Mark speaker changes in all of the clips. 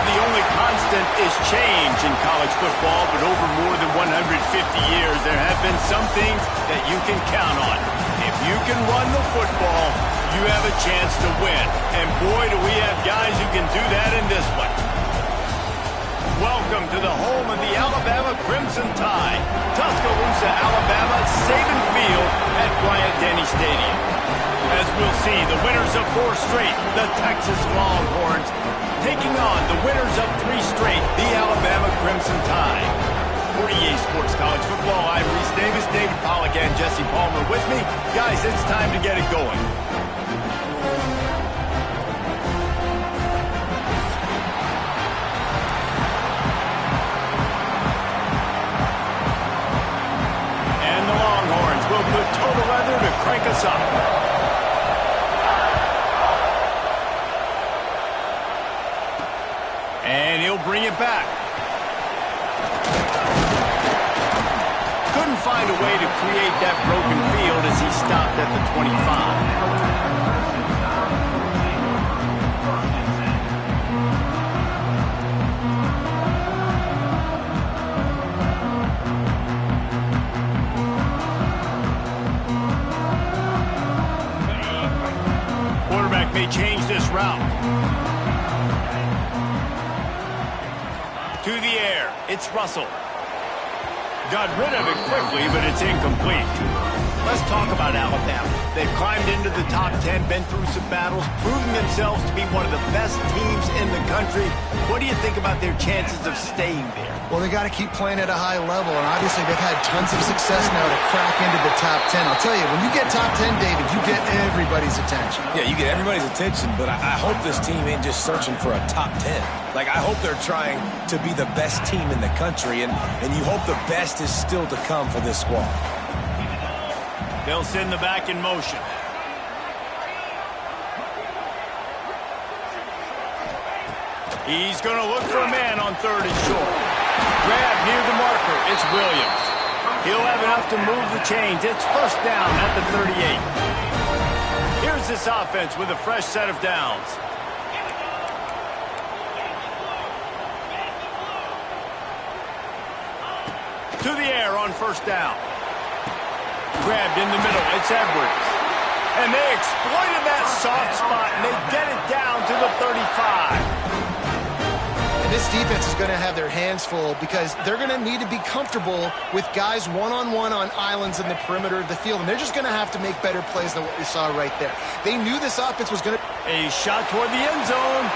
Speaker 1: the only constant is change in college football, but over more than 150 years, there have been some things that you can count on. If you can run the football, you have a chance to win. And boy, do we have guys who can do that in this one. Welcome to the home of the Alabama Crimson Tide. Tuscaloosa, Alabama, Saban Field at Bryant-Denny Stadium. As we'll see, the winners of 4 straight, the Texas Longhorns, taking on the winners of 3 straight, the Alabama Crimson Tide. For EA Sports College Football, I'm Reese Davis, David Pollack, and Jesse Palmer with me. Guys, it's time to get it going. Will put total leather to crank us up. And he'll bring it back. Couldn't find a way to create that broken field as he stopped at the 25. May change this route. To the air, it's Russell. Got rid of it quickly, but it's incomplete. Let's talk about Alabama. They've climbed into the top 10, been through some battles, proving themselves to be one of the best teams in the country. What do you think about their chances of staying there?
Speaker 2: Well, they got to keep playing at a high level, and obviously they've had tons of success now to crack into the top 10. I'll tell you, when you get top 10, David, you get everybody's attention.
Speaker 3: Yeah, you get everybody's attention, but I hope this team ain't just searching for a top 10. Like, I hope they're trying to be the best team in the country, and you hope the best is still to come for this squad.
Speaker 1: They'll send the back in motion. He's going to look for a man on 3rd and short. Grab near the marker. It's Williams. He'll have enough to move the chains. It's first down at the 38. Here's this offense with a fresh set of downs. To the air on first down. Grabbed in the middle. It's Edwards. And they exploited that soft spot, and they get it down to the 35.
Speaker 2: And this defense is going to have their hands full because they're going to need to be comfortable with guys one-on-one on islands in the perimeter of the field. And they're just going to have to make better plays than what we saw right there. They knew this offense was going to...
Speaker 1: A shot toward the end zone.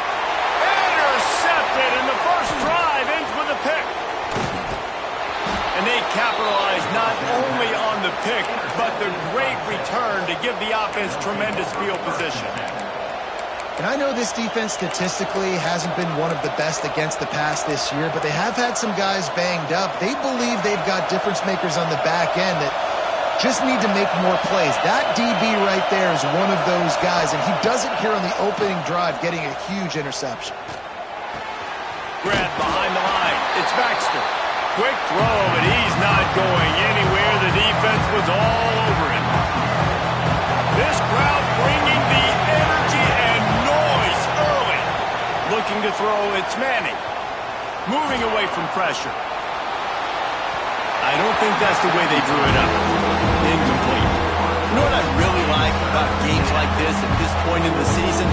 Speaker 1: Intercepted, and the first drive ends with a pick. And they capitalize not only on the pick, but the great return to give the offense tremendous field position.
Speaker 2: And I know this defense statistically hasn't been one of the best against the pass this year, but they have had some guys banged up. They believe they've got difference makers on the back end that just need to make more plays. That DB right there is one of those guys, and he does it here on the opening drive, getting a huge interception.
Speaker 1: Grab behind the line. It's Baxter. Quick throw, but he's not going anywhere. The defense was all over him. This crowd bringing the energy and noise early. Looking to throw, it's Manning. Moving away from pressure. I don't think that's the way they drew it up. Incomplete.
Speaker 4: You know what I really like about games like this at this point in the season?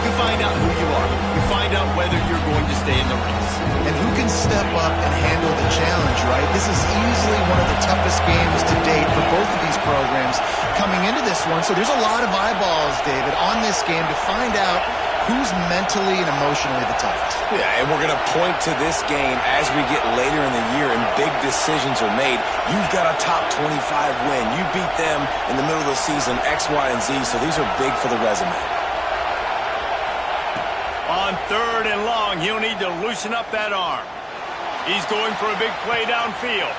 Speaker 4: You find out who you are. You find out whether you're going to stay in the race.
Speaker 2: And who can step up and handle the challenge, right? This is easily one of the toughest games to date for both of these programs coming into this one. So there's a lot of eyeballs, David, on this game to find out who's mentally and emotionally the toughest.
Speaker 3: Yeah, and we're going to point to this game as we get later in the year and big decisions are made. You've got a top 25 win. You beat them in the middle of the season, X, Y, and Z, so these are big for the resume.
Speaker 1: On 3rd and long, he'll need to loosen up that arm. He's going for a big play downfield.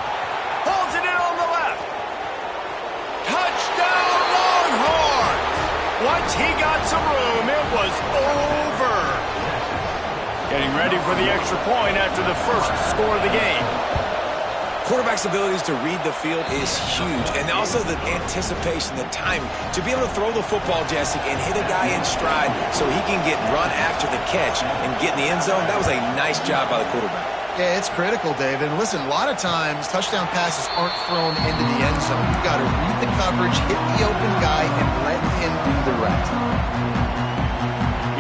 Speaker 1: Pulls it in on the left. Touchdown, Longhorn! Once he got some room, it was over. Getting ready for the extra point after the first score of the game.
Speaker 3: Quarterback's abilities to read the field is huge, and also the anticipation, the timing. To be able to throw the football, Jesse, and hit a guy in stride so he can get run after the catch and get in the end zone, that was a nice job by the quarterback.
Speaker 2: Yeah, it's critical, David. And listen, a lot of times touchdown passes aren't thrown into the end zone. You've got to read the coverage, hit the open guy, and let him do the rest.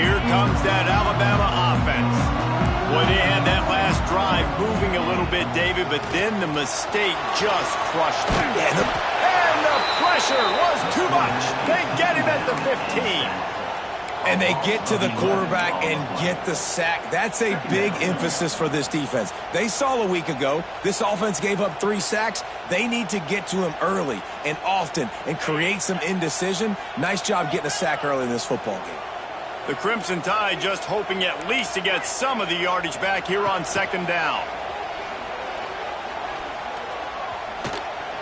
Speaker 1: Here comes that Alabama offense. Boy, they had that last drive moving a little bit, David, but then the mistake just crushed them. And the pressure was too much. They get him at the 15.
Speaker 3: And they get to the quarterback and get the sack. That's a big emphasis for this defense. They saw a week ago, this offense gave up 3 sacks. They need to get to him early and often and create some indecision. Nice job getting a sack early in this football game.
Speaker 1: The Crimson Tide just hoping at least to get some of the yardage back here on 2nd down.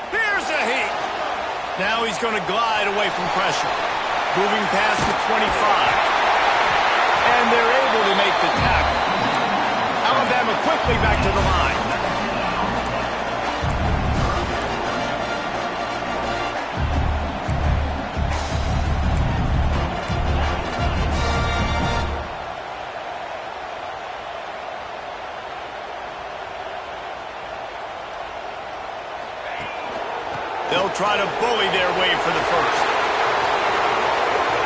Speaker 1: Here's a heat. Now he's going to glide away from pressure. Moving past the 25. And they're able to make the tackle. Alabama quickly back to the line. They'll try to bully their way for the first.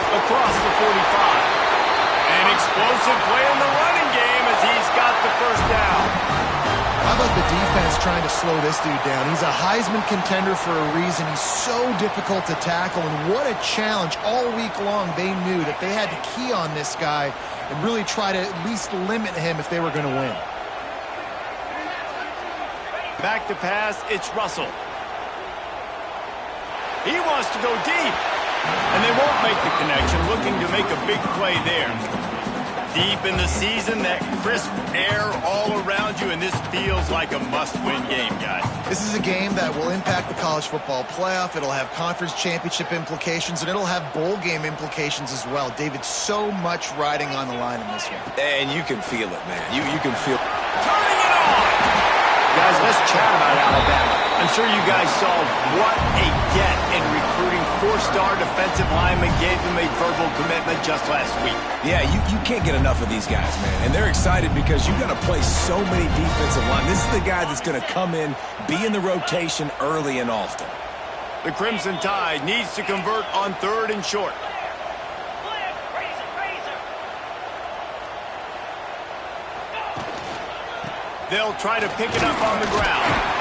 Speaker 1: Across the 45. An explosive play in the running game as he's got the first down.
Speaker 2: How about the defense trying to slow this dude down? He's a Heisman contender for a reason. He's so difficult to tackle, and what a challenge all week long. They knew that they had to key on this guy and really try to at least limit him if they were going to win.
Speaker 1: Back to pass, it's Russell. He wants to go deep. And they won't make the connection, looking to make a big play there. Deep in the season, that crisp air all around you, and this feels like a must-win game, guys.
Speaker 2: This is a game that will impact the college football playoff. It'll have conference championship implications, and it'll have bowl game implications as well. David, so much riding on the line in this one.
Speaker 3: And you can feel it, man. You can feel it.
Speaker 1: Turning it on! Guys, let's chat about Alabama. I'm sure you guys saw what a get in recruiting. 4-star defensive lineman gave them a verbal commitment just last week.
Speaker 3: Yeah, you can't get enough of these guys, man. And they're excited because you got to play so many defensive line. This is the guy that's going to come in, be in the rotation early and often.
Speaker 1: The Crimson Tide needs to convert on 3rd and short. They'll try to pick it up on the ground.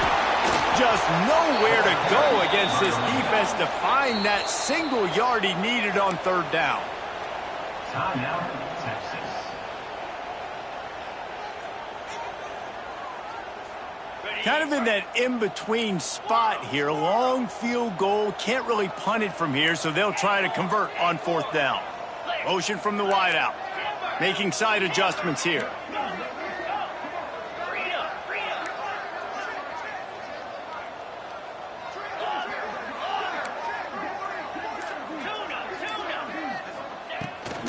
Speaker 1: Just nowhere to go against this defense to find that single yard he needed on 3rd down.
Speaker 5: Timeout, Texas.
Speaker 1: Kind of in that in-between spot here. Long field goal. Can't really punt it from here, so they'll try to convert on 4th down. Motion from the wideout. Making side adjustments here.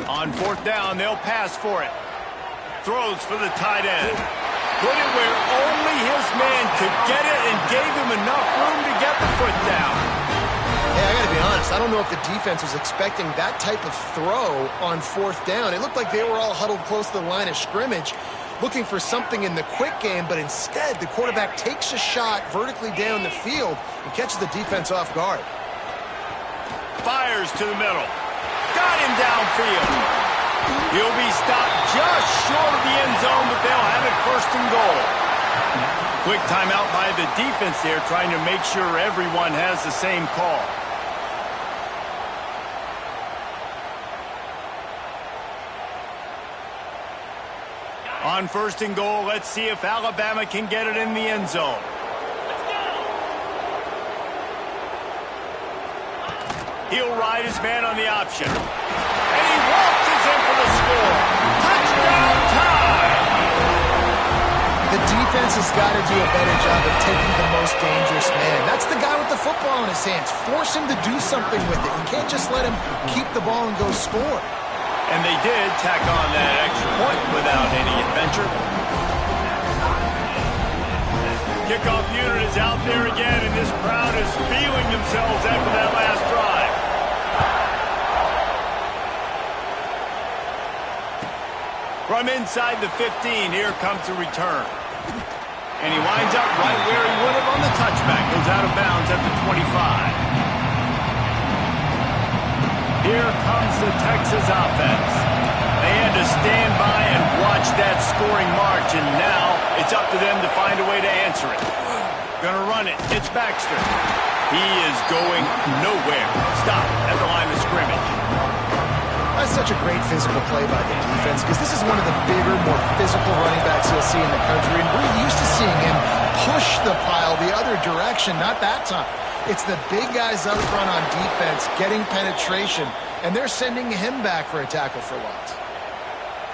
Speaker 1: On 4th down, they'll pass for it. Throws for the tight end. Put it where only his man could get it and gave him enough room to get the foot down.
Speaker 2: Hey, I gotta be honest, I don't know if the defense was expecting that type of throw on 4th down. It looked like they were all huddled close to the line of scrimmage, looking for something in the quick game, but instead the quarterback takes a shot vertically down the field and catches the defense off guard.
Speaker 1: Fires to the middle. Got him downfield. He'll be stopped just short of the end zone, but they'll have it 1st and goal. Quick timeout by the defense there, trying to make sure everyone has the same call. On 1st and goal, let's see if Alabama can get it in the end zone. He'll ride his man on the option. And he waltzes in for the score. Touchdown time!
Speaker 2: The defense has got to do a better job of taking the most dangerous man. That's the guy with the football in his hands. Force him to do something with it. You can't just let him keep the ball and go score.
Speaker 1: And they did tack on that extra point without any adventure. Kickoff unit is out there again, and this crowd is feeling themselves after that last drive. From inside the 15, here comes the return. And he winds up right where he would have on the touchback. Goes out of bounds at the 25. Here comes the Texas offense. They had to stand by and watch that scoring march, and now it's up to them to find a way to answer it. Gonna run it. It's Baxter. He is going nowhere. Stop at the line of scrimmage.
Speaker 2: That's such a great physical play by the defense because this is one of the bigger, more physical running backs you'll see in the country, and we're used to seeing him push the pile the other direction, not that time. It's the big guys up front on defense getting penetration, and they're sending him back for a tackle for loss.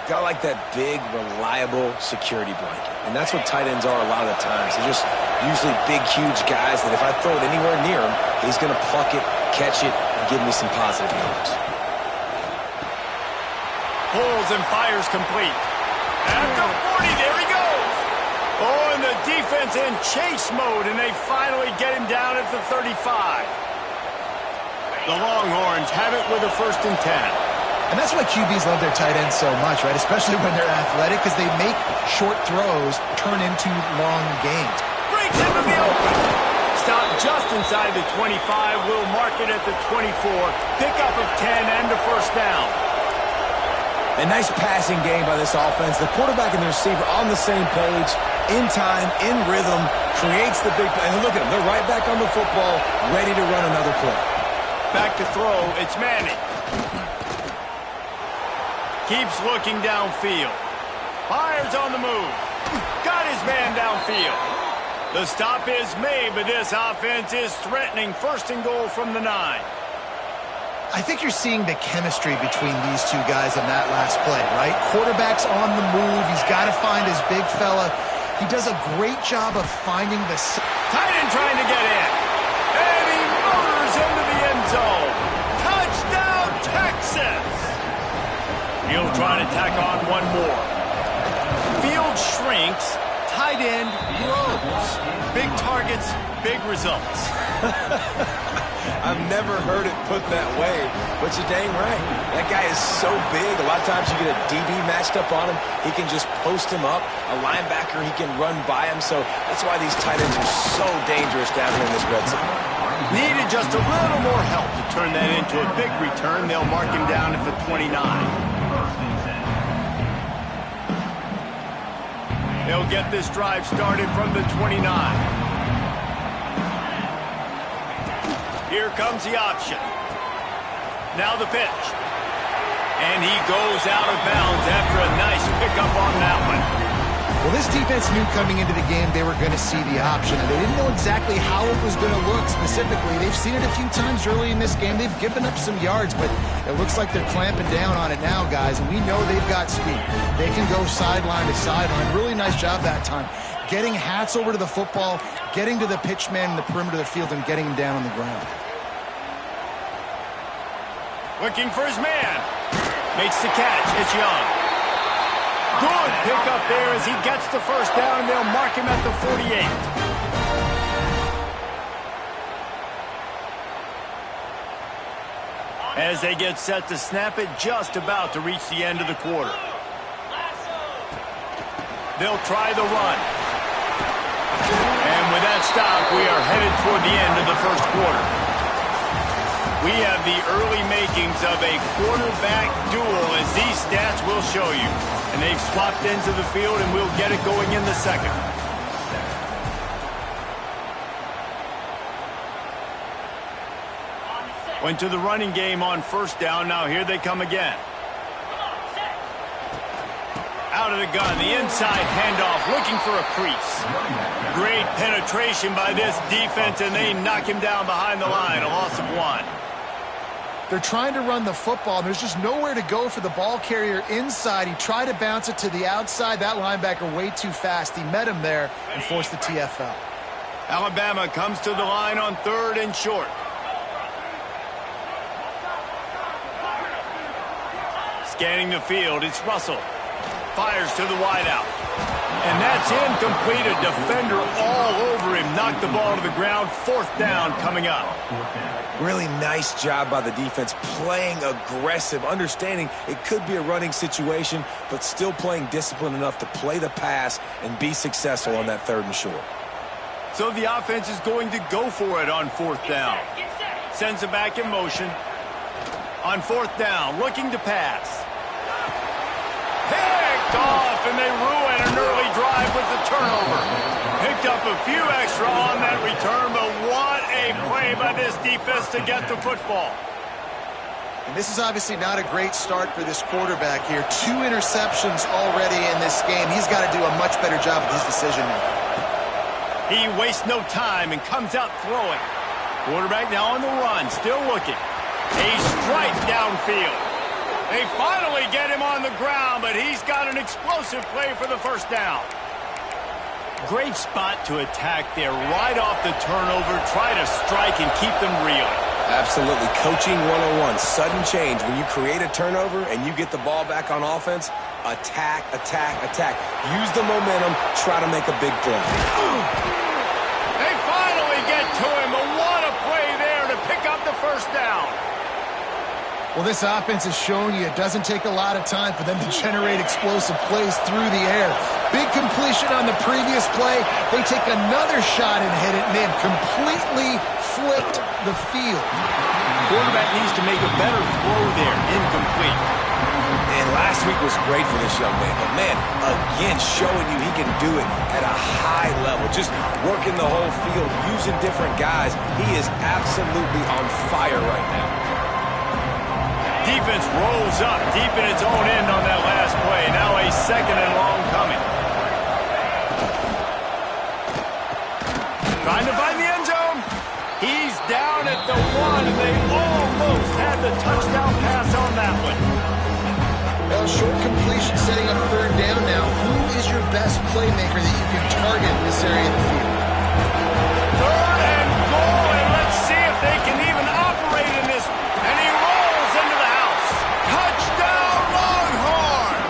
Speaker 3: Got like that big, reliable security blanket. And that's what tight ends are a lot of the times. They're just usually big, huge guys that if I throw it anywhere near him, he's going to pluck it, catch it, and give me some positive yards.
Speaker 1: Pulls and fires complete. At the 40, there he goes. Oh, and the defense in chase mode, and they finally get him down at the 35. The Longhorns have it with a 1st and 10.
Speaker 2: And that's why QBs love their tight ends so much, right? Especially when they're athletic, because they make short throws turn into long gains.
Speaker 1: Breaks into the open. Stop just inside the 25. We'll mark it at the 24. Pickup of 10 and a 1st down.
Speaker 3: A nice passing game by this offense. The quarterback and the receiver on the same page, in time, in rhythm, creates the big play. And look at them. They're right back on the football, ready to run another play.
Speaker 1: Back to throw. It's Manning. Keeps looking downfield. Fires on the move. Got his man downfield. The stop is made, but this offense is threatening 1st and goal from the 9.
Speaker 2: I think you're seeing the chemistry between these two guys in that last play, right? Quarterback's on the move. He's got to find his big fella. He does a great job of finding the...
Speaker 1: Tight end trying to get in. And he motors into the end zone. Touchdown, Texas! He'll try to tack on one more. Field shrinks. Tight end grows. Big targets, big results.
Speaker 3: I've never heard it put that way, but you're dang right. That guy is so big. A lot of times you get a DB matched up on him. He can just post him up. A linebacker, he can run by him. So that's why these tight ends are so dangerous down here in this red zone.
Speaker 1: Needed just a little more help to turn that into a big return. They'll mark him down at the 29. They'll get this drive started from the 29. Here comes the option. Now the pitch. And he goes out of bounds after a nice pickup on that one.
Speaker 2: Well, this defense knew coming into the game they were going to see the option, and they didn't know exactly how it was going to look specifically. They've seen it a few times early in this game. They've given up some yards, but it looks like they're clamping down on it now, guys, and we know they've got speed. They can go sideline to sideline. Really nice job that time. Getting hats over to the football, getting to the pitch man in the perimeter of the field, and getting him down on the ground.
Speaker 1: Looking for his man. Makes the catch. It's Young. Good pickup there as he gets the 1st down, and they'll mark him at the 48. As they get set to snap it, just about to reach the end of the quarter. They'll try the run. And with that stop, we are headed toward the end of the 1st quarter. We have the early makings of a quarterback duel, as these stats will show you. And they've swapped into the field, and we'll get it going in the 2nd. Went to the running game on 1st down. Now here they come again. Out of the gun, the inside handoff, looking for a crease. Great penetration by this defense, and they knock him down behind the line, a loss of 1.
Speaker 2: They're trying to run the football. There's just nowhere to go for the ball carrier inside. He tried to bounce it to the outside. That linebacker way too fast. He met him there and forced the TFL.
Speaker 1: Alabama comes to the line on 3rd and short. Scanning the field, it's Russell. fires to the wideout. And that's incomplete. A defender all over him. Knocked the ball to the ground. 4th down coming up.
Speaker 3: Really nice job by the defense, playing aggressive, understanding it could be a running situation, but still playing disciplined enough to play the pass and be successful on that 3rd and short.
Speaker 1: So the offense is going to go for it on 4th down. Sends it back in motion. On 4th down, looking to pass. Picked off, and they ruin an early drive with the turnover. Picked up a few extra on that return, but what a play by this defense to get the football.
Speaker 2: And this is obviously not a great start for this quarterback here. 2 interceptions already in this game. He's got to do a much better job with his decision-making.
Speaker 1: He wastes no time and comes out throwing. Quarterback now on the run, still looking. A strike downfield. They finally get him on the ground, but he's got an explosive play for the 1st down. Great spot to attack there, right off the turnover. Try to strike and keep them reeling.
Speaker 3: Absolutely. Coaching 101. Sudden change. When you create a turnover and you get the ball back on offense, attack, attack, attack. Use the momentum. Try to make a big play.
Speaker 1: They finally get to him, but what a play there to pick up the 1st down.
Speaker 2: Well, this offense has shown you it doesn't take a lot of time for them to generate explosive plays through the air. Big completion on the previous play. They take another shot and hit it, and they have completely flipped the field.
Speaker 1: Quarterback needs to make a better throw there. Incomplete.
Speaker 3: And last week was great for this young man. But, man, again, showing you he can do it at a high level. Just working the whole field, using different guys. He is absolutely on fire right now.
Speaker 1: Defense rolls up deep in its own end on that last play. Now a 2nd and long coming. Trying to find the end zone. He's down at the 1, and they almost had the touchdown pass on that one.
Speaker 2: Well, short completion setting up 3rd down now. Who is your best playmaker that you can target in this area of the field?
Speaker 1: 3rd and goal, and let's see if they can even operate in this. And he rolls into the house. Touchdown, Longhorns!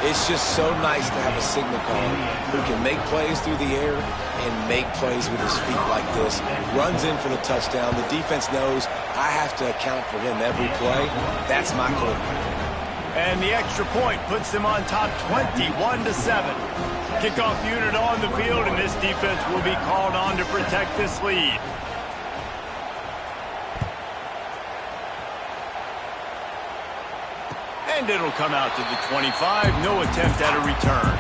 Speaker 3: It's just so nice to have a signal caller who can make plays through the air and make plays with his feet like this. Runs in for the touchdown. The defense knows I have to account for him every play. That's my quarterback.
Speaker 1: And the extra point puts them on top 21-7. Kickoff unit on the field, and this defense will be called on to protect this lead. And it'll come out to the 25. No attempt at a return.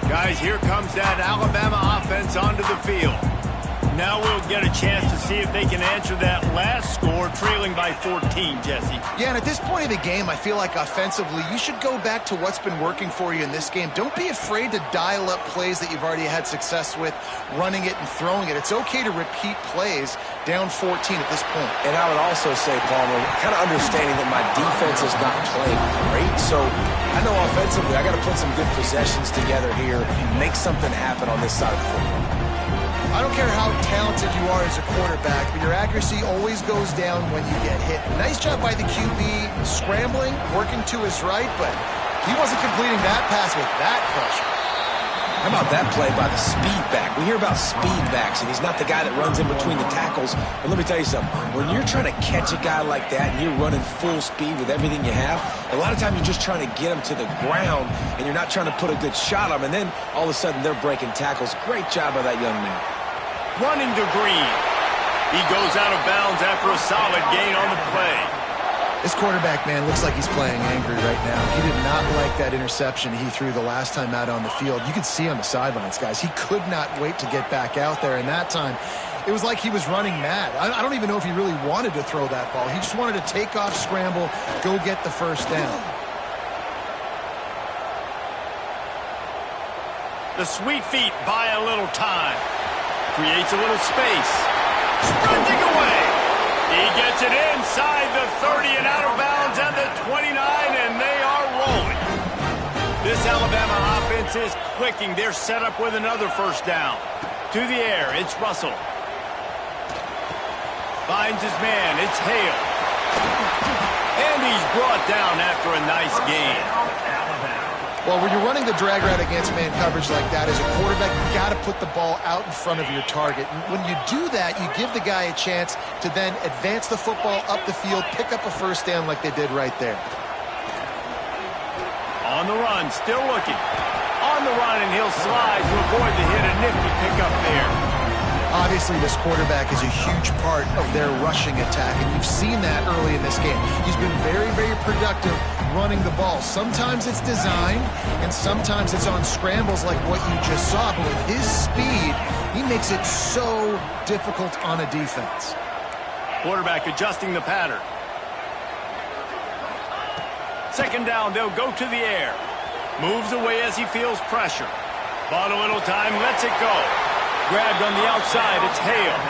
Speaker 1: Guys, here comes that Alabama offense onto the field. Now we'll get a chance to see if they can answer that last score, trailing by 14, Jesse.
Speaker 2: Yeah, and at this point of the game, I feel like offensively, you should go back to what's been working for you in this game. Don't be afraid to dial up plays that you've already had success with, running it and throwing it. It's okay to repeat plays down 14 at this point.
Speaker 3: And I would also say, Palmer, kind of understanding that my defense is not playing great, so I know offensively I got to put some good possessions together here, make something happen on this side of the football.
Speaker 2: I don't care how talented you are as a quarterback, but your accuracy always goes down when you get hit. Nice job by the QB scrambling, working to his right, but he wasn't completing that pass with that pressure.
Speaker 3: How about that play by the speed back? We hear about speed backs, and he's not the guy that runs in between the tackles. But let me tell you something. When you're trying to catch a guy like that and you're running full speed with everything you have, a lot of times you're just trying to get him to the ground, and you're not trying to put a good shot on him, and then all of a sudden they're breaking tackles. Great job by that young man.
Speaker 1: Running to Green. He goes out of bounds after a solid gain on the play.
Speaker 2: This quarterback, man, looks like he's playing angry right now. He did not like that interception he threw the last time out on the field. You could see on the sidelines, guys. He could not wait to get back out there, and that time it was like he was running mad. I don't even know if he really wanted to throw that ball. He just wanted to take off, scramble, go get the 1st down.
Speaker 1: The sweet feet buy a little time. Creates a little space. Sprinting away. He gets it inside the 30 and out of bounds at the 29, and they are rolling. This Alabama offense is clicking. They're set up with another 1st down. To the air, it's Russell. Finds his man. It's Hale. And he's brought down after a nice gain.
Speaker 2: Well, when you're running the drag route against man coverage like that, as a quarterback, you got to put the ball out in front of your target. And when you do that, you give the guy a chance to then advance the football up the field, pick up a first down like they did right there.
Speaker 1: On the run, still looking. On the run, and he'll slide to avoid the hit. A nifty pickup there.
Speaker 2: Obviously, this quarterback is a huge part of their rushing attack, and you've seen that early in this game. He's been very, very productive running the ball. Sometimes it's designed, and sometimes it's on scrambles like what you just saw. But with his speed, he makes it so difficult on a defense.
Speaker 1: Quarterback adjusting the pattern. Second down, they'll go to the air. Moves away as he feels pressure. Bought a little time, lets it go. Grabbed on the outside, it's Hale.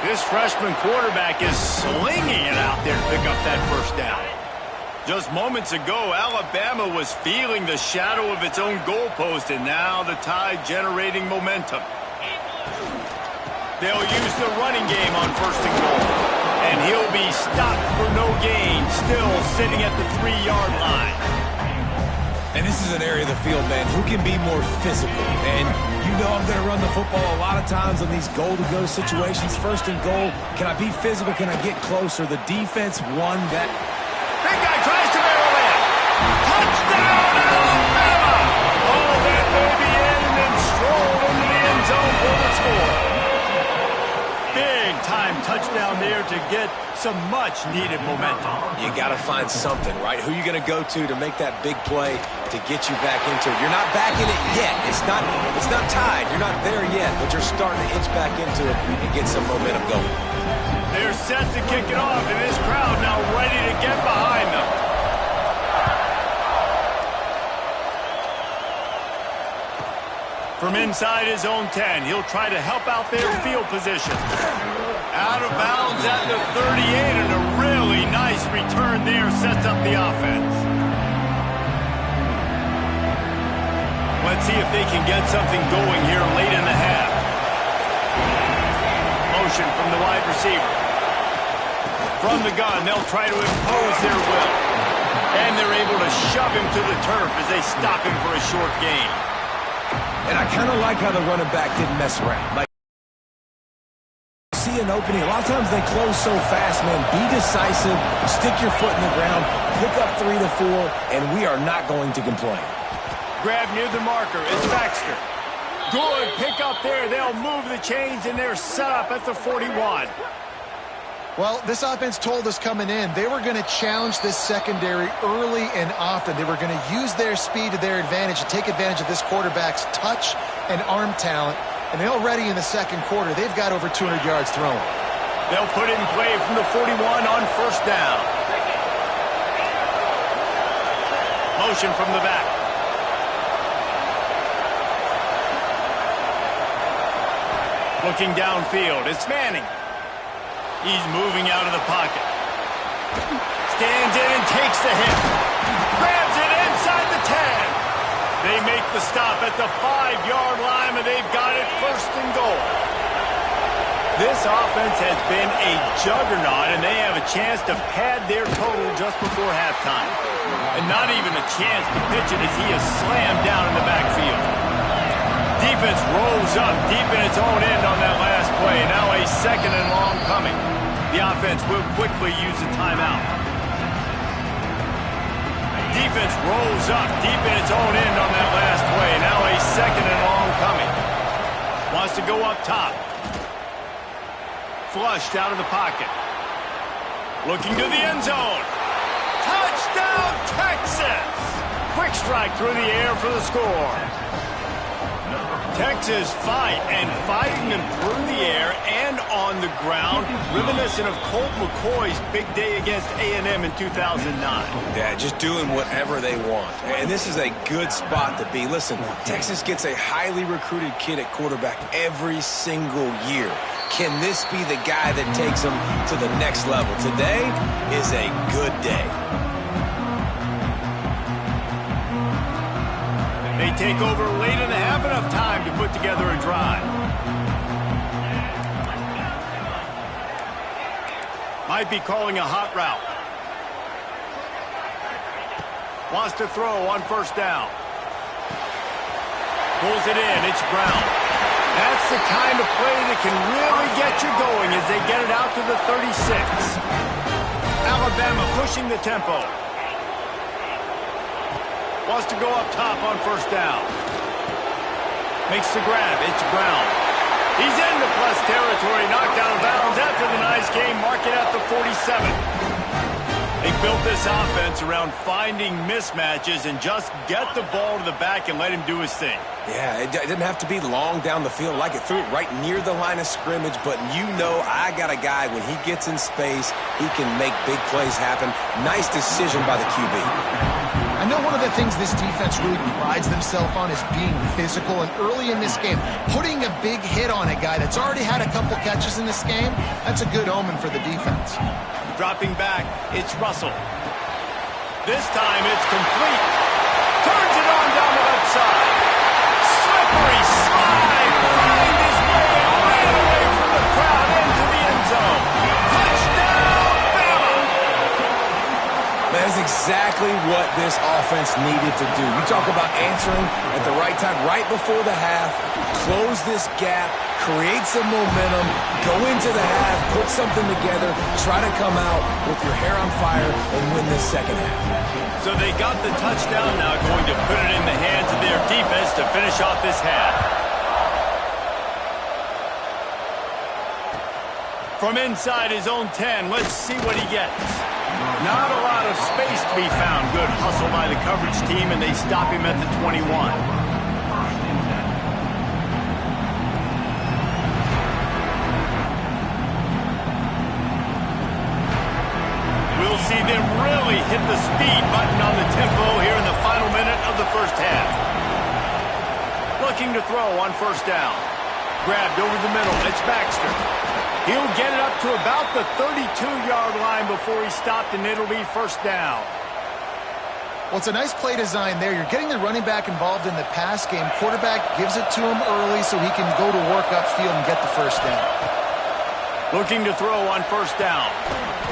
Speaker 1: This freshman quarterback is slinging it out there to pick up that first down. Just moments ago, Alabama was feeling the shadow of its own goalpost, and now the Tide generating momentum. They'll use the running game on first and goal. And he'll be stopped for no gain, still sitting at the 3-yard line.
Speaker 3: And this is an area of the field, man, who can be more physical. And you know I'm going to run the football a lot of times on these goal-to-go situations. First and goal, can I be physical? Can I get closer? The defense won that.
Speaker 1: Big guy tries to barrel in. Touchdown, Alabama! Oh, that may be in, and then strolled into the end zone for the score. Big-time touchdown there to get some much-needed momentum.
Speaker 3: You got to find something, right? Who are you going to go to make that big play to get you back into it? You're not back in it yet. It's not tied. You're not there yet, but you're starting to inch back into it and get some momentum going.
Speaker 1: They're set to kick it off, and this crowd now ready to get behind them. From inside his own 10, he'll try to help out their field position. Out of bounds at the 38, and a really nice return there sets up the offense. Let's see if they can get something going here late in the half. Motion from the wide receiver. From the gun, they'll try to impose their will. And they're able to shove him to the turf as they stop him for a short gain.
Speaker 3: And I kind of like how the running back didn't mess around. Like, see an opening. A lot of times they close so fast, man. Be decisive. Stick your foot in the ground. Pick up 3 to 4, and we are not going to complain.
Speaker 1: Grab near the marker. It's Baxter. Good pick up there. They'll move the chains, and they're set up at the 41.
Speaker 2: Well, this offense told us coming in they were going to challenge this secondary early and often. They were going to use their speed to their advantage and take advantage of this quarterback's touch and arm talent. And already in the second quarter, they've got over 200 yards thrown.
Speaker 1: They'll put it in play from the 41 on first down. Motion from the back. Looking downfield, it's Manning. He's moving out of the pocket. Stands in and takes the hit. Grabs it inside the 10. They make the stop at the 5-yard line, and they've got it first and goal. This offense has been a juggernaut, and they have a chance to pad their total just before halftime. And not even a chance to pitch it as he is slammed down in the backfield. Defense rolls up deep in its own end on that last play. Now a second and long coming. The offense will quickly use a timeout. Defense rolls up deep in its own end on that last play. Now a second and long coming. Wants to go up top. Flushed out of the pocket. Looking to the end zone. Touchdown, Texas! Quick strike through the air for the score. Texas fighting them through the air and on the ground, reminiscent of Colt McCoy's big day against A&M in 2009.
Speaker 3: Yeah, just doing whatever they want. And this is a good spot to be. Listen, Texas gets a highly recruited kid at quarterback every single year. Can this be the guy that takes them to the next level? Today is a good day.
Speaker 1: They take over late in the half, enough time to put together a drive. Might be calling a hot route. Wants to throw on first down. Pulls it in. It's Brown. That's the kind of play that can really get you going as they get it out to the 36. Alabama pushing the tempo. Wants to go up top on first down. Makes the grab. It's Brown. He's into plus territory. Knocked out of bounds after the nice game. Mark it at the 47. They built this offense around finding mismatches and just get the ball to the back and let him do his thing.
Speaker 3: Yeah, it didn't have to be long down the field. Like it threw it right near the line of scrimmage, but you know I got a guy, when he gets in space, he can make big plays happen. Nice decision by the QB.
Speaker 2: I know one of the things this defense really prides themselves on is being physical, and early in this game, putting a big hit on a guy that's already had a couple catches in this game, that's a good omen for the defense.
Speaker 1: Dropping back, it's Russell. This time it's complete. Turns it on down the left side. Slippery slide. Find his way right away from the crowd into the end zone. Touchdown, Bama!
Speaker 3: That is exactly what this offense needed to do. You talk about answering at the right time, right before the half, close this gap, create some momentum, go into the half, put something together, try to come out with your hair on fire and win this second half.
Speaker 1: So they got the touchdown, now going to put it in the hands of their defense to finish off this half. From inside his own 10, let's see what he gets. Not a lot of space to be found. Good hustle by the coverage team, and they stop him at the 21. We'll see them really hit the speed button on the tempo here in the final minute of the first half. Looking to throw on first down. Grabbed over the middle. It's Baxter. He'll get it up to about the 32-yard line before he's stopped, and it'll be first down.
Speaker 2: Well, it's a nice play design there. You're getting the running back involved in the pass game. Quarterback gives it to him early so he can go to work upfield and get the first down.
Speaker 1: Looking to throw on first down.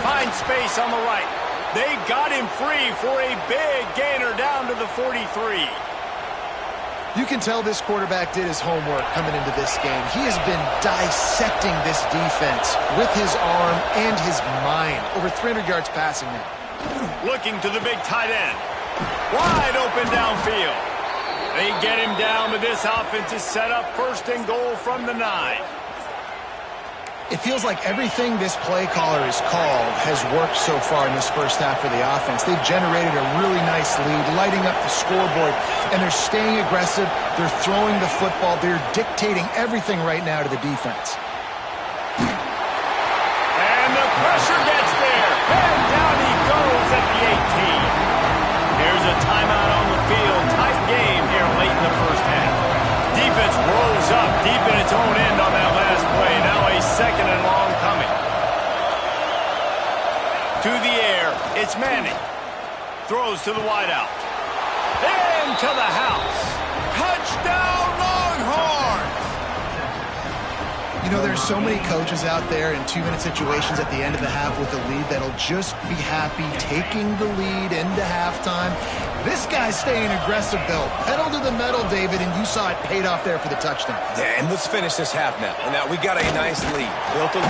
Speaker 1: Finds space on the right. They got him free for a big gainer down to the 43.
Speaker 2: You can tell this quarterback did his homework coming into this game. He has been dissecting this defense with his arm and his mind. Over 300 yards passing now.
Speaker 1: Looking to the big tight end. Wide open downfield. They get him down, but this offense is set up first and goal from the 9.
Speaker 2: It feels like everything this play caller has called has worked so far in this first half for the offense. They've generated a really nice lead, lighting up the scoreboard, and they're staying aggressive. They're throwing the football. They're dictating everything right now to the defense.
Speaker 1: And the pressure gets there. And down he goes at the 18. Here's a timeout on the field. Tight game here late in the first half. Defense rose up deep in its own end on that last play. Now a second and long coming. To the air, it's Manning. Throws to the wideout. Into the house. Touchdown, Longhorns!
Speaker 2: You know, there's so many coaches out there in 2-minute situations at the end of the half with a lead that'll just be happy taking the lead into halftime. This guy's staying aggressive, though. Pedal to the metal, David, and you saw it paid off there for the touchdown.
Speaker 3: Yeah, and let's finish this half now. And now we got a nice lead.
Speaker 1: Looking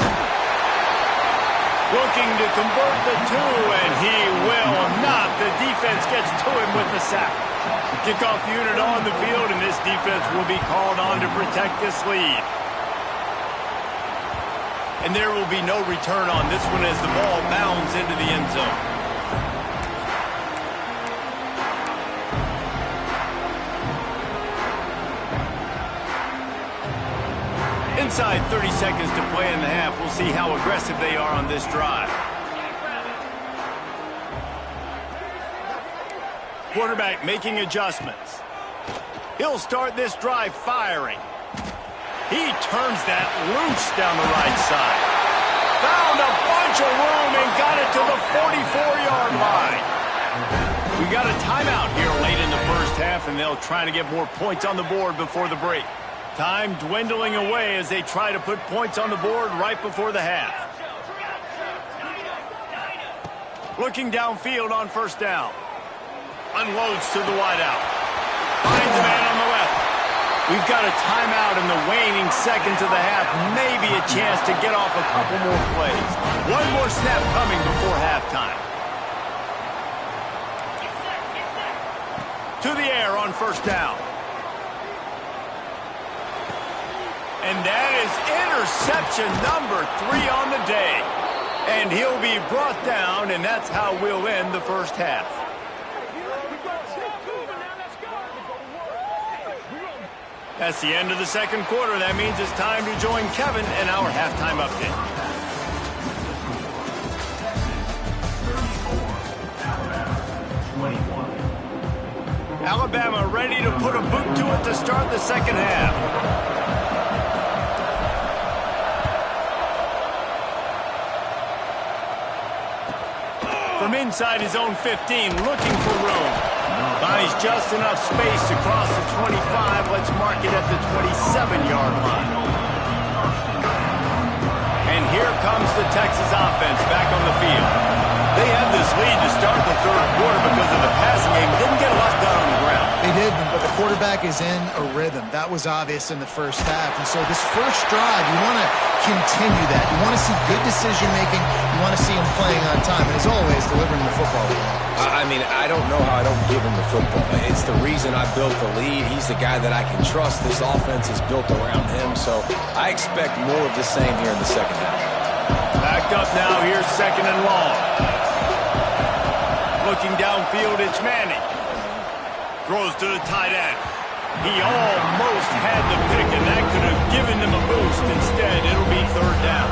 Speaker 1: to convert the 2, and he will not. The defense gets to him with the sack. Kickoff unit on the field, and this defense will be called on to protect this lead. And there will be no return on this one as the ball bounds into the end zone. Inside 30 seconds to play in the half. We'll see how aggressive they are on this drive. Quarterback making adjustments. He'll start this drive firing. He turns that loose down the right side. Found a bunch of room and got it to the 44-yard line. We got a timeout here late in the first half, and they'll try to get more points on the board before the break. Time dwindling away as they try to put points on the board right before the half. Looking downfield on first down. Unloads to the wideout. Finds a man on the left. We've got a timeout in the waning seconds of the half. Maybe a chance to get off a couple more plays. One more snap coming before halftime. To the air on first down. And that is interception number 3 on the day. And he'll be brought down, and that's how we'll end the first half. That's the end of the second quarter. That means it's time to join Kevin in our halftime update. Alabama ready to put a boot to it to start the second half. From inside his own 15, looking for room. Finds just enough space to cross the 25. Let's mark it at the 27-yard line. And here comes the Texas offense back on the field. They had this lead to start the third quarter because of the passing game. Didn't get a lot done on the ground.
Speaker 2: They did, but the quarterback is in a rhythm. That was obvious in the first half. And so this first drive, you want to continue that. You want to see good decision-making. You want to see him playing on time. And as always, delivering the football.
Speaker 3: I mean, I don't know how I don't give him the football. It's the reason I built the lead. He's the guy that I can trust. This offense is built around him. So I expect more of the same here in the second half.
Speaker 1: Back up now. Here's second and long. Looking downfield, it's Manning. Throws to the tight end. He almost had the pick, and that could have given them a boost. Instead, it'll be third down.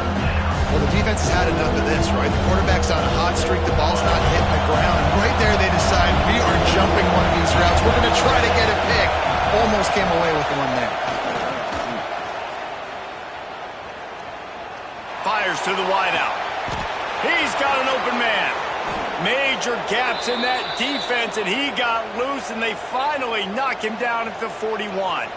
Speaker 2: Well, the defense has had enough of this, right? The quarterback's on a hot streak. The ball's not hitting the ground. And right there, they decide, we are jumping one of these routes. We're going to try to get a pick. Almost came away with the one there.
Speaker 1: Fires to the wideout. He's got an open man. Major gaps in that defense, and he got loose, and they finally knock him down at the 41.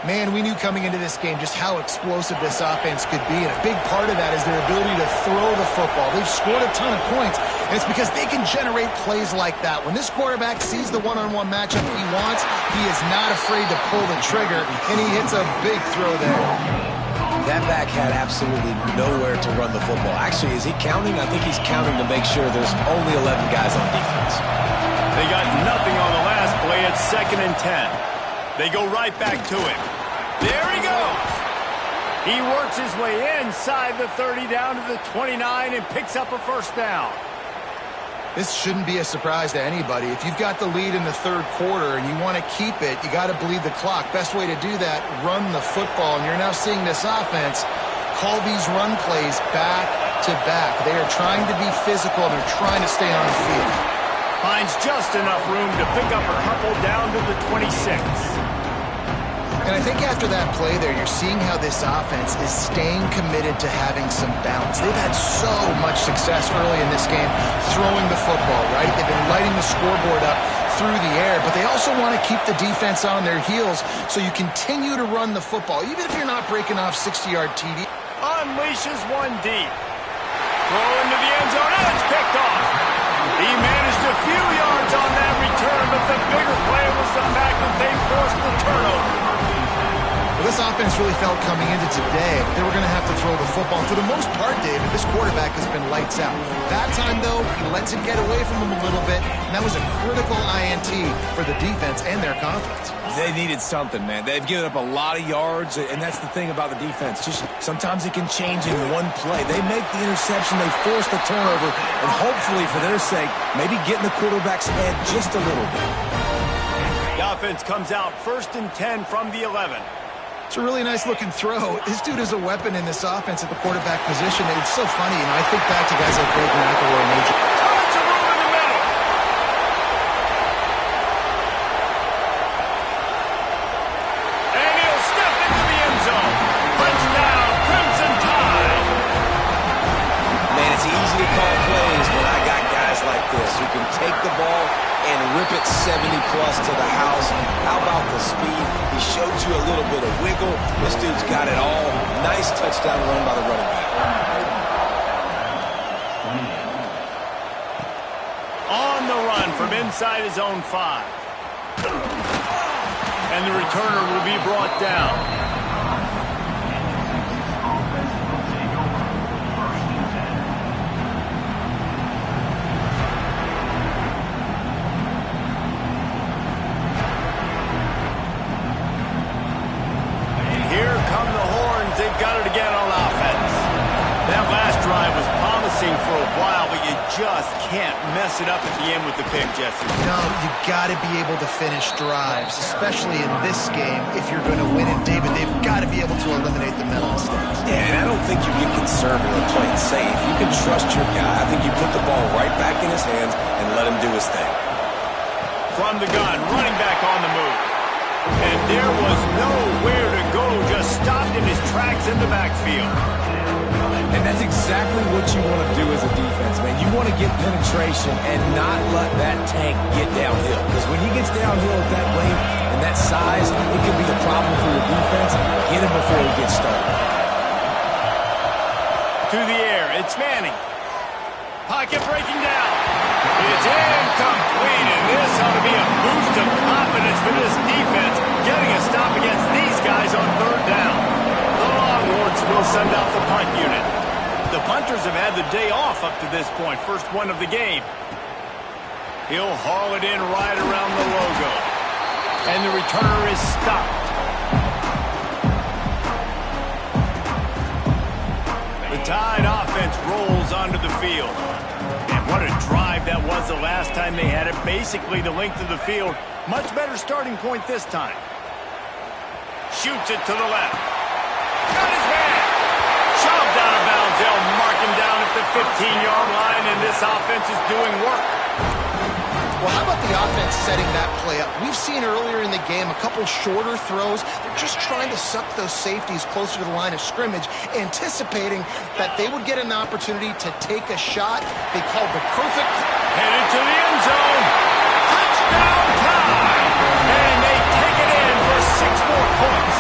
Speaker 2: Man, we knew coming into this game just how explosive this offense could be, and a big part of that is their ability to throw the football. They've scored a ton of points, and it's because they can generate plays like that. When this quarterback sees the one-on-one matchup he wants, he is not afraid to pull the trigger, and he hits a big throw there.
Speaker 3: That back had absolutely nowhere to run the football. Actually, is he counting? I think he's counting to make sure there's only 11 guys on defense.
Speaker 1: They got nothing on the last play. It's 2nd and 10. They go right back to him. There he goes. He works his way inside the 30 down to the 29 and picks up a first down.
Speaker 2: This shouldn't be a surprise to anybody. If you've got the lead in the third quarter and you want to keep it, you got to bleed the clock. Best way to do that, run the football. And you're now seeing this offense call these run plays back to back. They are trying to be physical, and they're trying to stay on the field.
Speaker 1: Finds just enough room to pick up a couple down to the 26.
Speaker 2: And I think after that play there, you're seeing how this offense is staying committed to having some balance. They've had so much success early in this game throwing the football, right? They've been lighting the scoreboard up through the air, but they also want to keep the defense on their heels, so you continue to run the football, even if you're not breaking off 60-yard TD.
Speaker 1: Unleashes one deep. Throw into the end zone, and it's picked off. He managed a few yards on that return, but the bigger play was the fact that they forced the turnover.
Speaker 2: Well, this offense really felt coming into today they were going to have to throw the football. And for the most part, David, this quarterback has been lights out. That time, though, he lets it get away from him a little bit, and that was a critical INT for the defense and their confidence.
Speaker 3: They needed something, man. They've given up a lot of yards, and that's the thing about the defense. Just sometimes it can change in one play. They make the interception, they force the turnover, and hopefully, for their sake, maybe get in the quarterback's head just a little bit.
Speaker 1: The offense comes out 1st and 10 from the 11.
Speaker 2: It's a really nice-looking throw. This dude is a weapon in this offense at the quarterback position. It's so funny. You know, I think back to guys like Baker McElroy and AJ.
Speaker 1: Tons of room in the middle. And he'll step into the end zone. Touchdown, Crimson Tide.
Speaker 3: Man, it's easy to call plays when I got guys like this who can take the ball and rip it 70-plus to the house. How about the speed? He showed you a little bit of wiggle. This dude's got it all. Nice touchdown run by the running back.
Speaker 1: from inside his own 5. And the returner will be brought down. They've got it again on offense. That last drive was promising for a while, but you just can't mess it up at the end with the pick, Jesse.
Speaker 2: No, you got to be able to finish drives, especially in this game. If you're going to win it, David, they've got to be able to eliminate the mental mistakes.
Speaker 3: Yeah, and I don't think you get conservative and play it safe. You can trust your guy. I think you put the ball right back in his hands and let him do his thing.
Speaker 1: From the gun, running back on the move. And there was nowhere to go, just stopped in his tracks in the backfield.
Speaker 3: And that's exactly what you want to do as a defense, man. You want to get penetration and not let that tank get downhill. Because when he gets downhill at that length and that size, it can be a problem for your defense. Get him before he gets started.
Speaker 1: To the air, it's Manning. Pocket breaking down. It's incomplete, and this ought to be a boost of confidence for this defense, getting a stop against these guys on 3rd down. The Longhorns will send out the punt unit. The punters have had the day off up to this point, first one of the game. He'll haul it in right around the logo. And the returner is stopped. The Tide offense rolls onto the field. And what a drive that was the last time they had it. Basically the length of the field. Much better starting point this time. Shoots it to the left. Got his man. Shoved out of bounds. They'll mark him down at the 15-yard line, and this offense is doing work.
Speaker 2: Well, how about the offense setting that play up? We've seen earlier in the game a couple shorter throws. They're just trying to suck those safeties closer to the line of scrimmage, anticipating that they would get an opportunity to take a shot. They called the perfect...
Speaker 1: Headed to the end zone. Touchdown time. And they take it in for 6 more points.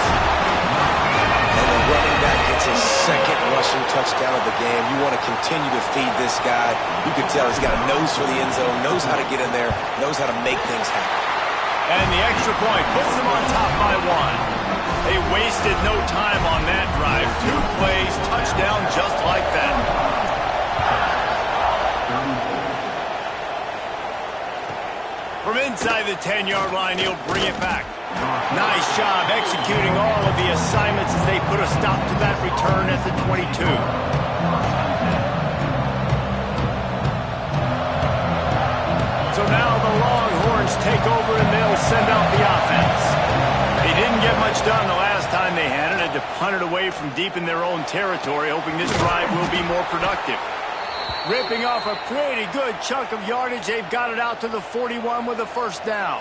Speaker 3: And the running back gets his 2nd rushing touchdown of the game. You want to continue to feed this guy. You can tell he's got a nose for the end zone, knows how to get in there, knows how to make things happen.
Speaker 1: And the extra point puts them on top by 1. They wasted no time on that drive. 2 plays, touchdown just like that. From inside the 10-yard line, he'll bring it back. Nice job executing all of the assignments as they put a stop to that return at the 22. So now the Longhorns take over and they'll send out the offense. They didn't get much done the last time they had it. Had to punt it away from deep in their own territory, hoping this drive will be more productive. Ripping off a pretty good chunk of yardage. They've got it out to the 41 with a 1st down.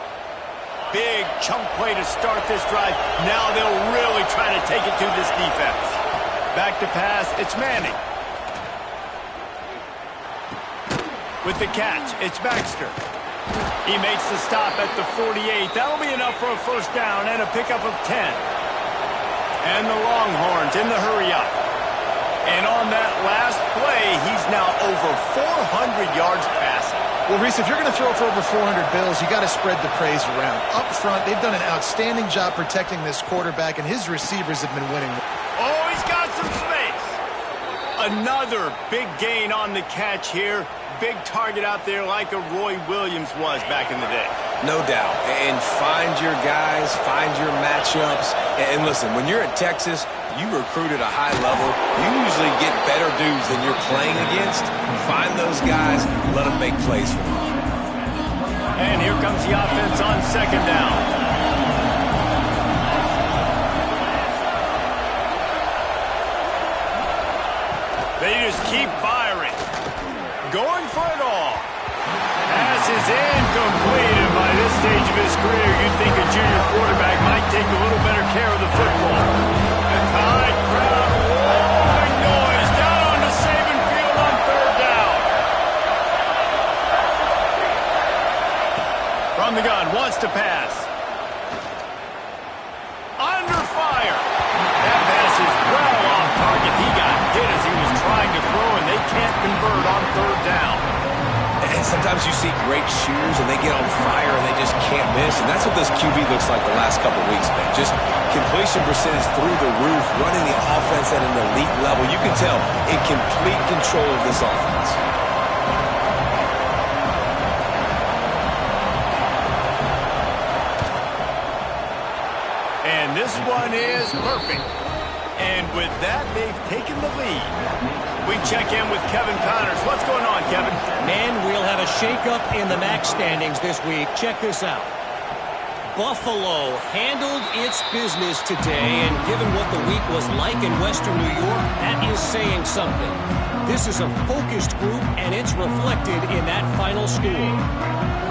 Speaker 1: Big chunk play to start this drive. Now they'll really try to take it to this defense. Back to pass, it's Manning. With the catch, it's Baxter. He makes the stop at the 48. That'll be enough for a 1st down and a pickup of 10. And the Longhorns in the hurry up. And on that last play, he's now over 400 yards passing.
Speaker 2: Well, Reese, if you're going to throw for over 400 bills, you got to spread the praise around. Up front, they've done an outstanding job protecting this quarterback, and his receivers have been winning.
Speaker 1: Oh, he's got some space. Another big gain on the catch here. Big target out there like a Roy Williams was back in the day.
Speaker 3: No doubt. And find your guys, find your matchups. And listen, when you're at Texas, you recruit at a high level. You usually get better dudes than you're playing against. Find those guys, let them make plays for you.
Speaker 1: And here comes the offense on 2nd down. They just keep firing. Going for it all. Pass is incomplete, and by this stage of his career, you'd think a junior quarterback might take a little better care of the football. The Tide crowd roaring noise down on the Saban field on 3rd down. From the gun, wants to pass. Under fire. That pass is well off target. He got hit as he was trying to throw, and they can't convert on 3rd down.
Speaker 3: And sometimes you see great shooters and they get on fire and they just can't miss. And that's what this QB looks like the last couple weeks, man. Just completion percentage through the roof, running the offense at an elite level. You can tell in complete control of this offense.
Speaker 1: And this one is perfect. And with that, they've taken the lead. We check in with Kevin Connors. What's going on, Kevin?
Speaker 6: Man, we'll have a shakeup in the MAC standings this week. Check this out. Buffalo handled its business today, and given what the week was like in Western New York, that is saying something. This is a focused group, and it's reflected in that final score.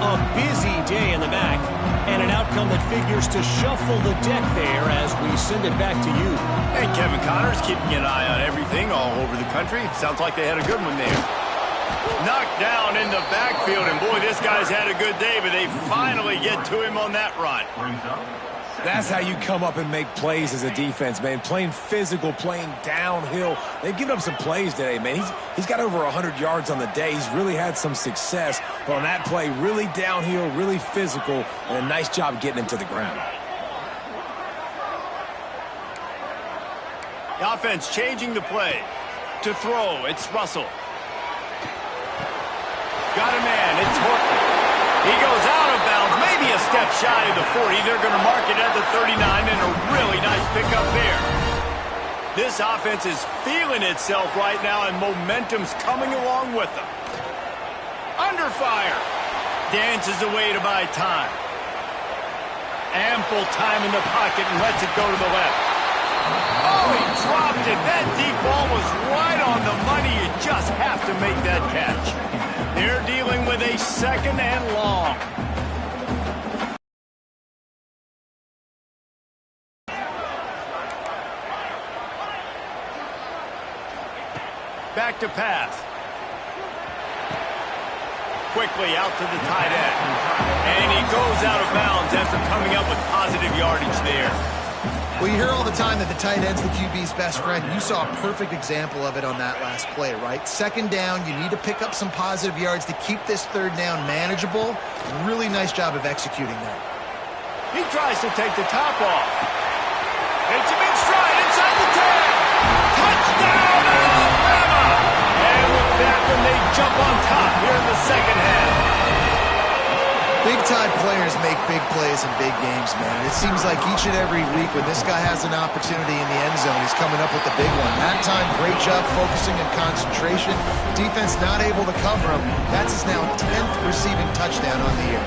Speaker 6: A busy day in the MAC, and an outcome that figures to shuffle the deck there as we send it back to you.
Speaker 1: Hey, Kevin Connors, keeping an eye on everything all over the country. Sounds like they had a good one there. Knocked down in the backfield, and boy, this guy's had a good day, but they finally get to him on that run.
Speaker 3: That's how you come up and make plays as a defense, man. Playing physical, playing downhill. They've given up some plays today, man. He's got over 100 yards on the day. He's really had some success. But on that play, really downhill, really physical, and a nice job getting him to the ground.
Speaker 1: The offense changing the play. To throw, it's Russell. Got a man, it's Horton. He goes out of bounds, maybe a step shy of the 40. They're going to mark it at the 39, and a really nice pickup there. This offense is feeling itself right now, and momentum's coming along with them. Under fire. Dances away to buy time. Ample time in the pocket and lets it go to the left. Oh, he dropped it. That deep ball was right on the money. You just have to make that catch. They're dealing with a second and long. Back to pass. Quickly out to the tight end. And he goes out of bounds after coming up with positive yardage there.
Speaker 2: Well, you hear all the time that the tight end's the QB's best friend. You saw a perfect example of it on that last play, right? Second down, you need to pick up some positive yards to keep this third down manageable. Really nice job of executing that.
Speaker 1: He tries to take the top off. It's him in stride inside the 10. Touchdown, Alabama! And with that one, they jump on top here in the second half.
Speaker 2: Big-time players make big plays in big games, man. It seems like each and every week when this guy has an opportunity in the end zone, he's coming up with the big one. That time, great job focusing and concentration. Defense not able to cover him. That's his now 10th receiving touchdown on the year.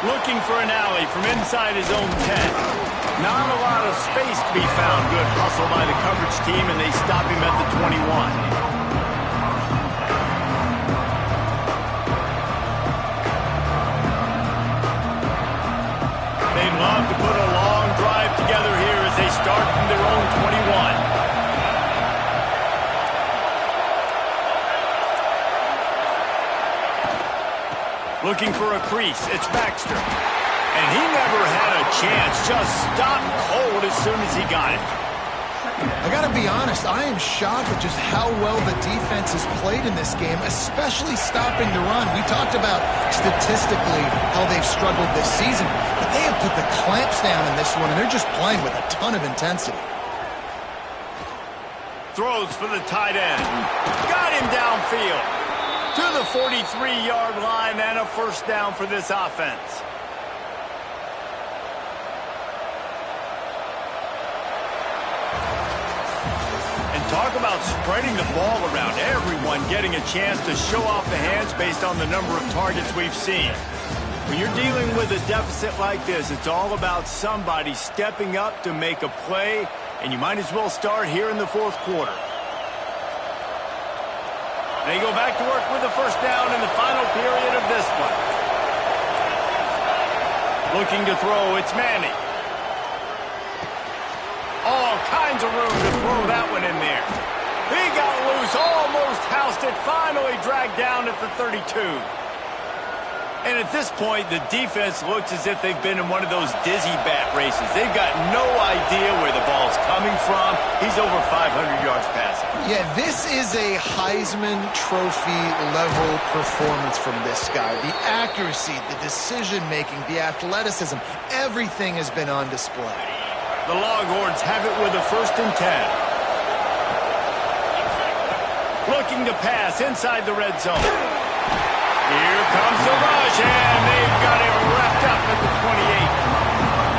Speaker 1: Looking for an alley from inside his own 10. Not a lot of space to be found. Good hustle by the coverage team, and they stop him at the 21. They'd love to put a long drive together here as they start from their own 21. Looking for a crease. It's Baxter. And he never had a chance. Just stopped cold as soon as he got it.
Speaker 2: I got to be honest, I am shocked at just how well the defense has played in this game, especially stopping the run. We talked about statistically how they've struggled this season, but they have put the clamps down in this one, and they're just playing with a ton of intensity.
Speaker 1: Throws for the tight end. Got him downfield. To the 43-yard line and a first down for this offense. Talk about spreading the ball around. Everyone getting a chance to show off the hands based on the number of targets we've seen. When you're dealing with a deficit like this, it's all about somebody stepping up to make a play, and you might as well start here in the fourth quarter. They go back to work with the first down in the final period of this one. Looking to throw, it's Manning. All kinds of room to throw that one in there. He got loose, almost housed it, finally dragged down at the 32. And at this point, the defense looks as if they've been in one of those dizzy bat races. They've got no idea where the ball's coming from. He's over 500 yards passing.
Speaker 2: Yeah, this is a Heisman Trophy level performance from this guy. The accuracy, the decision-making, the athleticism, everything has been on display.
Speaker 1: The Longhorns have it with a 1st and 10. Looking to pass inside the red zone. Here comes the rush, and they've got him wrapped up at the 28.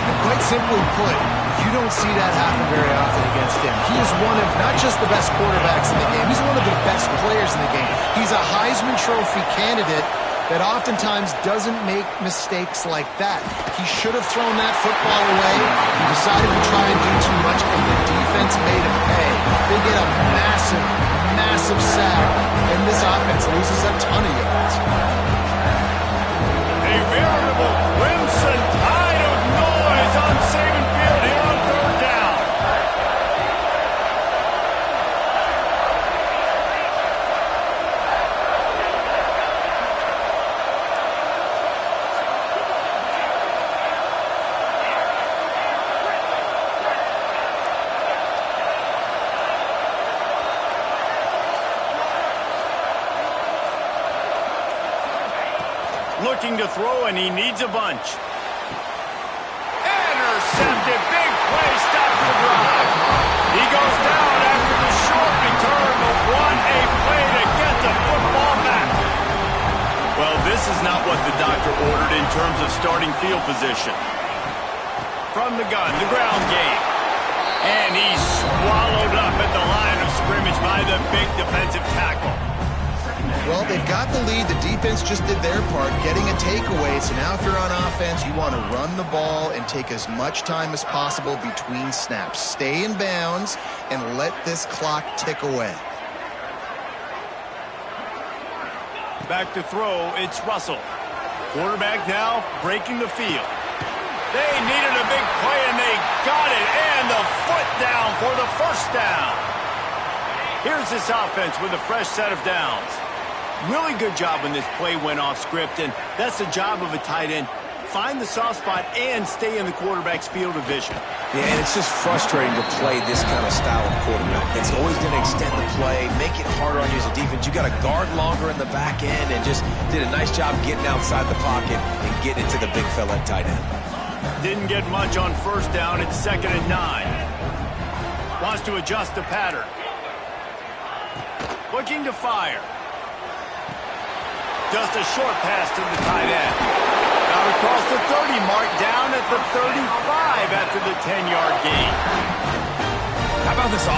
Speaker 2: And quite simply put, you don't see that happen very often against him. He is one of not just the best quarterbacks in the game, he's one of the best players in the game. He's a Heisman Trophy candidate that oftentimes doesn't make mistakes like that. He should have thrown that football away. He decided to try and do too much, and the defense made him pay. They get a massive sack, and this offense loses a ton of yards.
Speaker 1: A veritable crimson tide of noise on Saban Field here on 3rd down. Looking to throw, and he needs a bunch. Intercepted. Big play. Stops the drive. He goes down after the short return, but what a play to get the football back. Well, this is not what the doctor ordered in terms of starting field position. From the gun, the ground game. And he's swallowed up at the line of scrimmage by the big defensive tackle.
Speaker 2: Well, they've got the lead. The defense just did their part, getting a takeaway. So now if you're on offense, you want to run the ball and take as much time as possible between snaps. Stay in bounds and let this clock tick away.
Speaker 1: Back to throw, it's Russell. Quarterback now breaking the field. They needed a big play, and they got it. And the foot down for the 1st down. Here's this offense with a fresh set of downs. Really good job when this play went off script, and that's the job of a tight end. Find the soft spot and stay in the quarterback's field of vision.
Speaker 3: Yeah, and it's just frustrating to play this kind of style of quarterback. It's always going to extend the play, make it harder on you as a defense. You got to guard longer in the back end, and just did a nice job getting outside the pocket and getting it to the big fella at tight end.
Speaker 1: Didn't get much on 1st down. It's 2nd and 9. Wants to adjust the pattern. Looking to fire. Just a short pass to the tight end. Got across the 30 mark, down at the 35 after the 10-yard gain.
Speaker 3: How about this